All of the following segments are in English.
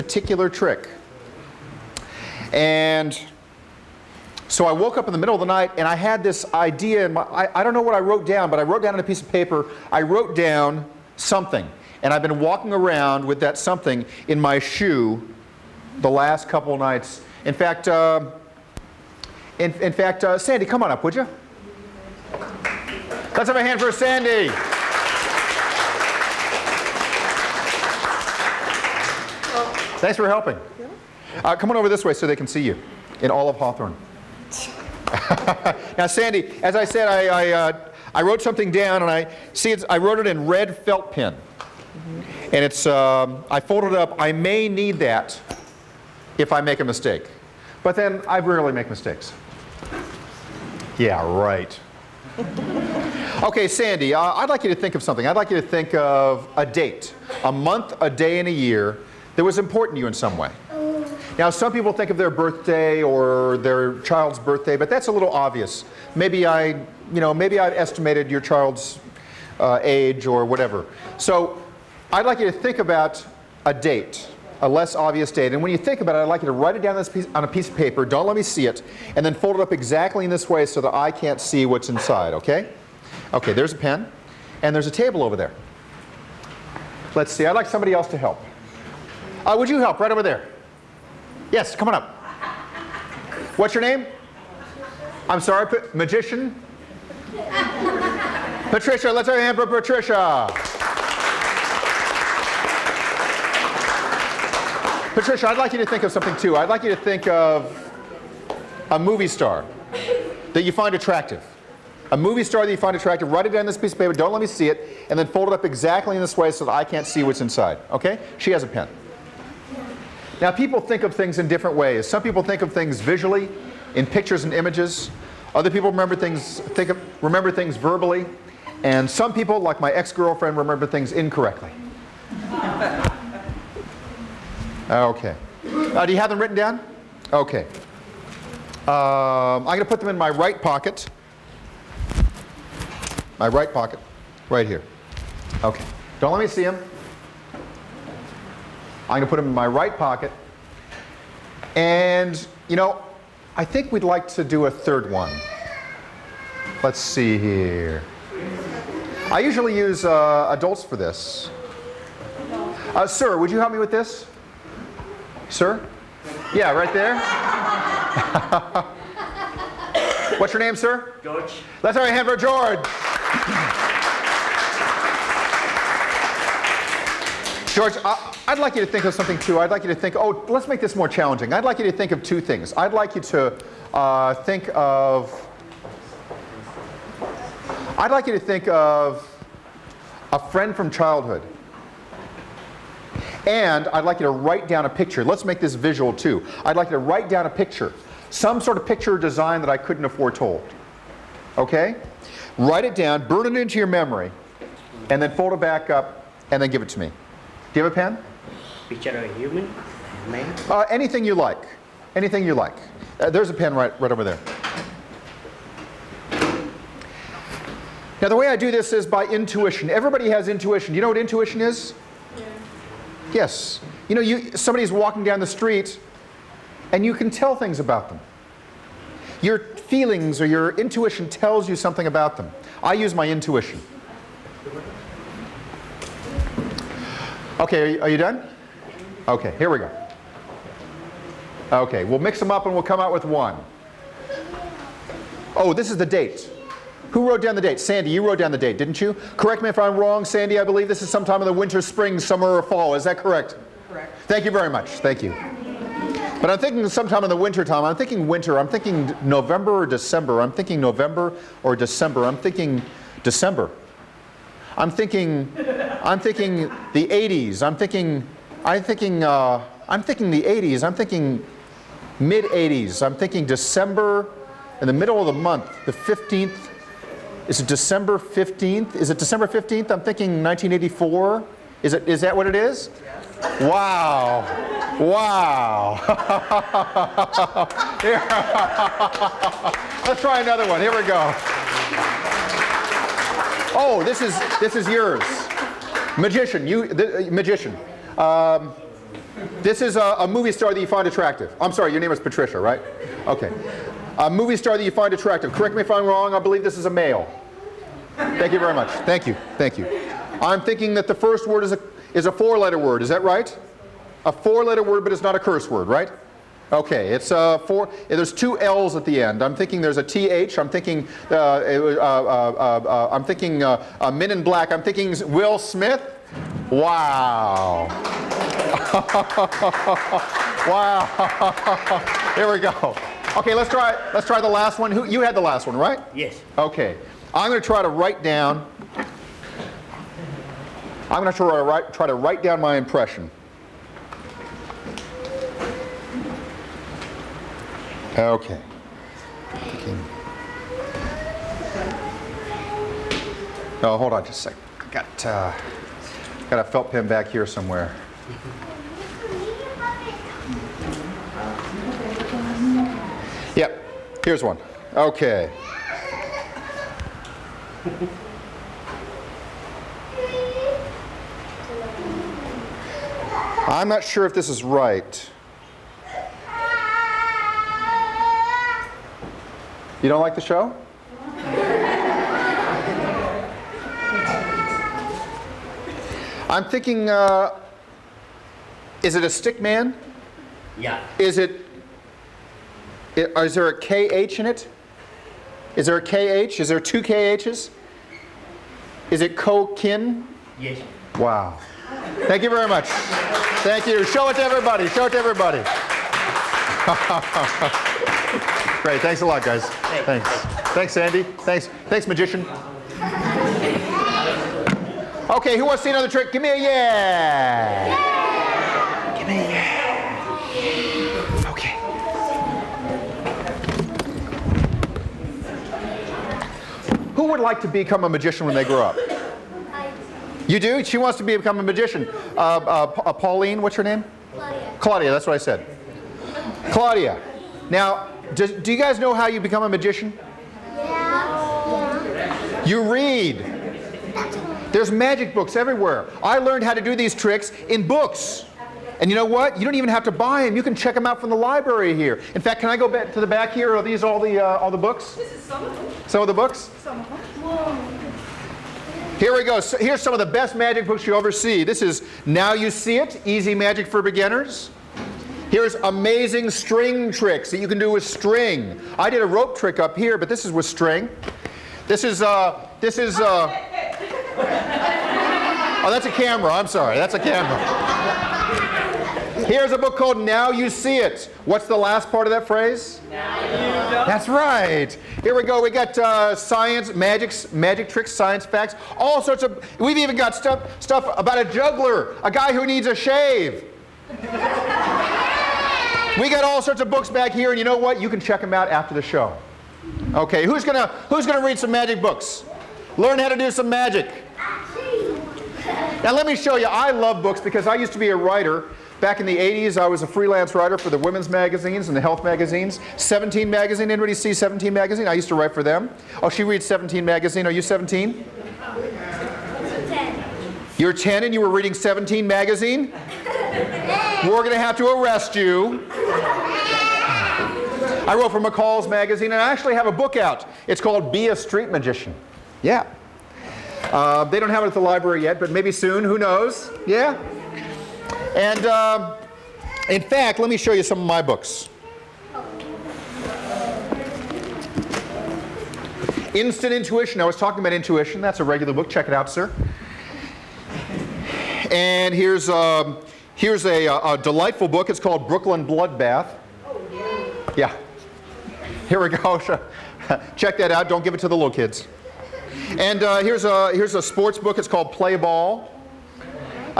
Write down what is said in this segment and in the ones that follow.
particular trick. And so I woke up in the middle of the night and I had this idea in I don't know what I wrote down, but I wrote down on a piece of paper, I wrote down something. And I've been walking around with that something in my shoe the last couple of nights. In fact, Sandy, come on up, would you? Let's have a hand for Sandy. Thanks for helping. Come on over this way so they can see you in all of Hawthorne. Now, Sandy, as I said, I wrote something down, and I wrote it in red felt pen. And it's, I folded it up. I may need that if I make a mistake. But then I rarely make mistakes. Yeah, right. Okay, Sandy, I'd like you to think of something. I'd like you to think of a date, a month, a day, and a year that was important to you in some way. Now, some people think of their birthday or their child's birthday, but that's a little obvious. Maybe I estimated your child's age or whatever. So I'd like you to think about a date, a less obvious date. And when you think about it, I'd like you to write it down on a piece of paper. Don't let me see it. And then fold it up exactly in this way so that I can't see what's inside, okay? Okay, there's a pen. And there's a table over there. Let's see. I'd like somebody else to help. Would you help right over there? Yes, come on up. What's your name? I'm sorry, magician? Patricia, let's have a hand for Patricia. Patricia, I'd like you to think of something too. I'd like you to think of a movie star that you find attractive. A movie star that you find attractive. Write it down on this piece of paper. Don't let me see it. And then fold it up exactly in this way so that I can't see what's inside. Okay? She has a pen. Now, people think of things in different ways. Some people think of things visually, in pictures and images. Other people remember things verbally. And some people, like my ex-girlfriend, remember things incorrectly. Okay. Do you have them written down? Okay. I'm going to put them in my right pocket. My right pocket. Right here. Okay. Don't let me see them. I'm going to put them in my right pocket. And, I think we'd like to do a third one. Let's see here. I usually use adults for this. Sir, would you help me with this? Sir? Yeah, right there. What's your name, sir? George. Let's have a hand for George. George, I'd like you to think of something too. I'd like you to think, let's make this more challenging. I'd like you to think of two things. I'd like you to think of a friend from childhood. And I'd like you to write down a picture. Let's make this visual too. I'd like you to write down a picture. Some sort of picture or design that I couldn't have foretold. Okay? Write it down, burn it into your memory, and then fold it back up, and then give it to me. Do you have a pen? Picture of a human, man. Anything you like. Anything you like. There's a pen right over there. Now the way I do this is by intuition. Everybody has intuition. Do you know what intuition is? Yeah. Yes. Somebody's walking down the street and you can tell things about them. Your feelings or your intuition tells you something about them. I use my intuition. Okay, are you done? Okay, here we go. Okay, we'll mix them up and we'll come out with one. Oh, this is the date. Who wrote down the date? Sandy, you wrote down the date, didn't you? Correct me if I'm wrong, Sandy. I believe this is sometime in the winter, spring, summer, or fall. Is that correct? Correct. Thank you very much. Thank you. But I'm thinking sometime in the winter time. I'm thinking winter. I'm thinking November or December. I'm thinking November or December. I'm thinking December. I'm thinking the 80s. I'm thinking the 80s. I'm thinking mid 80s. I'm thinking December, in the middle of the month, the 15th. Is it December 15th? Is it December 15th? I'm thinking 1984. Is that what it is? Yes. Wow. Wow. Here. Let's try another one. Here we go. Oh, this is yours. Magician. Magician. This is a movie star that you find attractive. I'm sorry, your name is Patricia, right? Okay. A movie star that you find attractive. Correct me if I'm wrong, I believe this is a male. Thank you very much. Thank you. Thank you. I'm thinking that the first word is a four-letter word. Is that right? A four-letter word, but it's not a curse word, right? Okay, it's there's two L's at the end. I'm thinking there's a TH. I'm thinking Men in Black. I'm thinking Will Smith. Wow. Wow. Here we go. Okay, let's try the last one. You had the last one, right? Yes. Okay. I'm going to try to write down. I'm going to try to write down my impression. Okay. Oh, hold on just a second. Got a felt pen back here somewhere. Yep, here's one. Okay. I'm not sure if this is right. You don't like the show? I'm thinking, is it a stick man? Yeah. Is there a KH in it? Is there a KH? Is there two KHs? Is it co-kin? Yes. Wow. Thank you very much. Thank you. Show it to everybody. Show it to everybody. Great. Thanks a lot, guys. Thanks. Thanks, Sandy. Thanks, magician. Okay, who wants to see another trick? Give me a yeah. Give me a yeah. Okay. Who would like to become a magician when they grow up? You do? She wants to become a magician. Pauline, what's her name? Claudia. Claudia, that's what I said. Claudia. Now, do you guys know how you become a magician? Yeah. You read. There's magic books everywhere. I learned how to do these tricks in books. And you know what? You don't even have to buy them. You can check them out from the library here. In fact, can I go back to the back here? Are these all the books? This is some of them. Some of the books? Some of them. Here we go. So here's some of the best magic books you'll ever see. This is Now You See It, Easy Magic for Beginners. Here's amazing string tricks that you can do with string. I did a rope trick up here, but this is with string. This is oh, that's a camera. I'm sorry. That's a camera. Here's a book called Now You See It. What's the last part of that phrase? Now you don't. That's right. Here we go. We got science, magic tricks, science facts, all sorts of. We've even got stuff about a juggler, a guy who needs a shave. We got all sorts of books back here, and you know what? You can check them out after the show. Okay, who's gonna read some magic books? Learn how to do some magic. Now let me show you. I love books because I used to be a writer. Back in the 80s, I was a freelance writer for the women's magazines and the health magazines. 17 magazine. Anybody see 17 magazine? I used to write for them. Oh, she reads 17 magazine. Are you 17? 10. You're 10 and you were reading 17 magazine? We're going to have to arrest you. I wrote for McCall's magazine, and I actually have a book out. It's called Be a Street Magician. Yeah. They don't have it at the library yet, but maybe soon. Who knows? Yeah. And in fact, let me show you some of my books. Instant Intuition. I was talking about intuition. That's a regular book. Check it out, sir. And here's a delightful book. It's called Brooklyn Bloodbath. Yeah. Here we go. Check that out. Don't give it to the little kids. And here's a sports book. It's called Play Ball.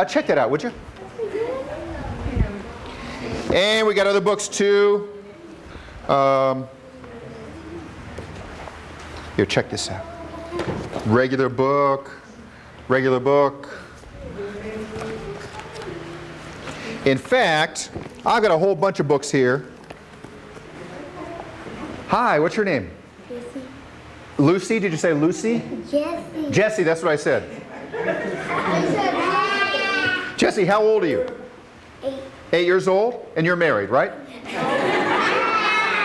Check that out, would you? And we got other books too. Here, check this out. Regular book. Regular book. In fact, I've got a whole bunch of books here. Hi, what's your name? Jessie. Lucy? Did you say Lucy? Jessie. Jessie, that's what I said. Jessie, how old are you? 8. 8 years old? And you're married, right?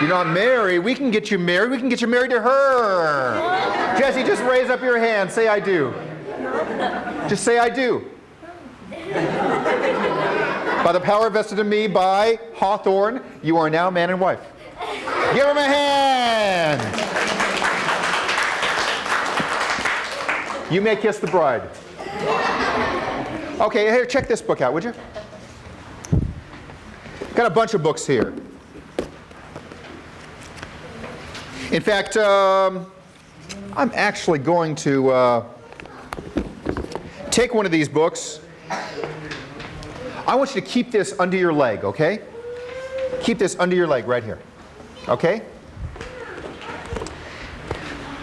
You're not married. We can get you married. We can get you married to her. Jesse, just raise up your hand. Say, I do. Just say, I do. By the power vested in me by Hawthorne, you are now man and wife. Give him a hand. You may kiss the bride. Okay, here, check this book out, would you? Got a bunch of books here. In fact, I'm actually going to take one of these books. I want you to keep this under your leg, okay? Keep this under your leg right here, okay?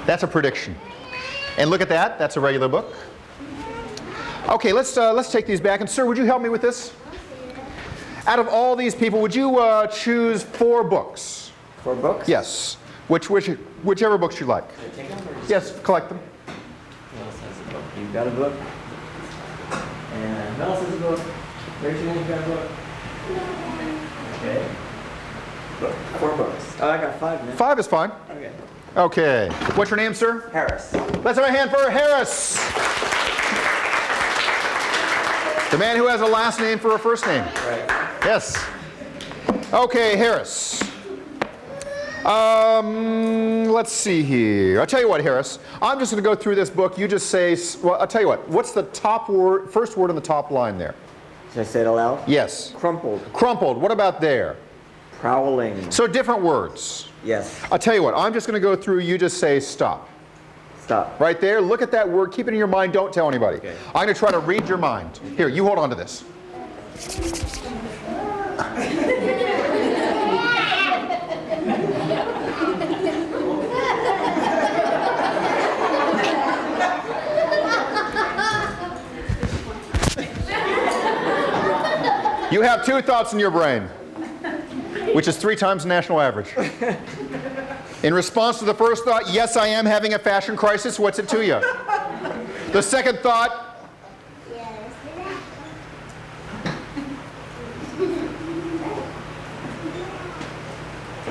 That's a prediction. And look at that. That's a regular book. Okay, let's take these back. And sir, would you help me with this? Out of all these people, would you choose 4 books? 4 books? Yes. Whichever books you like. Take them or just- Yes, collect them. Who else has a book? You've got a book. And who else has a book? Rachel, you've got a book. Okay. Book. 4 books. Oh, I got 5 now. 5 is fine. Okay. Okay. What's your name, sir? Harris. Let's have a hand for Harris. The man who has a last name for a first name. Right. Yes. Okay, Harris. Let's see here. I'll tell you what, Harris. I'm just going to go through this book. You just say, well, I'll tell you what. What's the top word, first word on the top line there? Should I say it aloud? Yes. Crumpled. Crumpled. What about there? Prowling. So different words. Yes. I'll tell you what. I'm just going to go through. You just say stop. Stop. Right there. Look at that word. Keep it in your mind. Don't tell anybody. Okay. I'm going to try to read your mind. Here, you hold on to this. You have 2 thoughts in your brain, which is 3 times the national average. In response to the first thought, yes, I am having a fashion crisis. What's it to you? The second thought,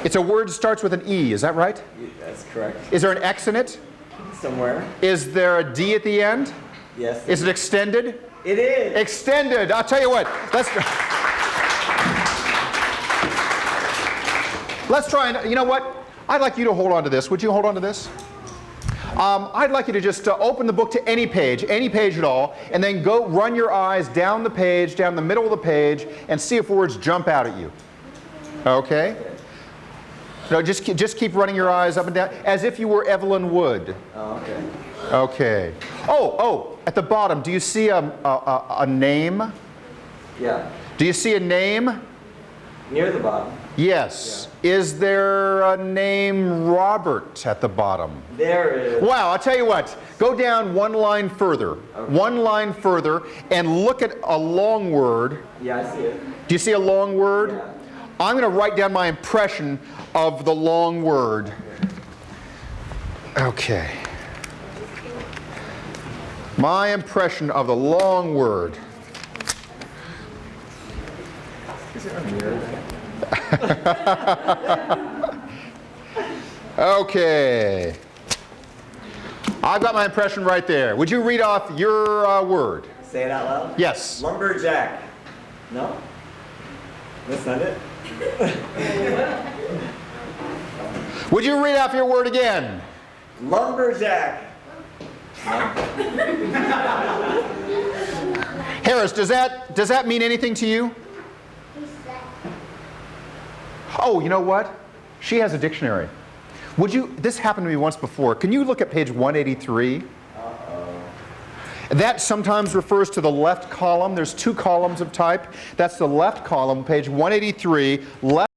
it's a word that starts with an E. Is that right? That's correct. Is there an X in it? Somewhere. Is there a D at the end? Yes. Is it extended? It is. Extended. I'll tell you what. Let's try and, you know what? I'd like you to hold on to this. Would you hold on to this? I'd like you to just open the book to any page at all, and then go run your eyes down the page, down the middle of the page, and see if words jump out at you. Okay? No, just keep running your eyes up and down, as if you were Evelyn Wood. Oh, okay. Okay. Oh, at the bottom, do you see a name? Yeah. Do you see a name? Near the bottom. Yes. Yeah. Is there a name Robert at the bottom? There is. Wow, I'll tell you what. Go down 1 line further. Okay. 1 line further and look at a long word. Yeah, I see it. Do you see a long word? Yeah. I'm going to write down my impression of the long word. Okay. My impression of the long word. Is there a mirror there? Okay. I've got my impression right there. Would you read off your word? Say it out loud? Yes. Lumberjack. No? That's not it? Would you read off your word again? Lumberjack. Harris, does that mean anything to you? Oh, you know what? She has a dictionary. This happened to me once before. Can you look at page 183? Uh-oh. That sometimes refers to the left column. There's 2 columns of type. That's the left column, page 183, left.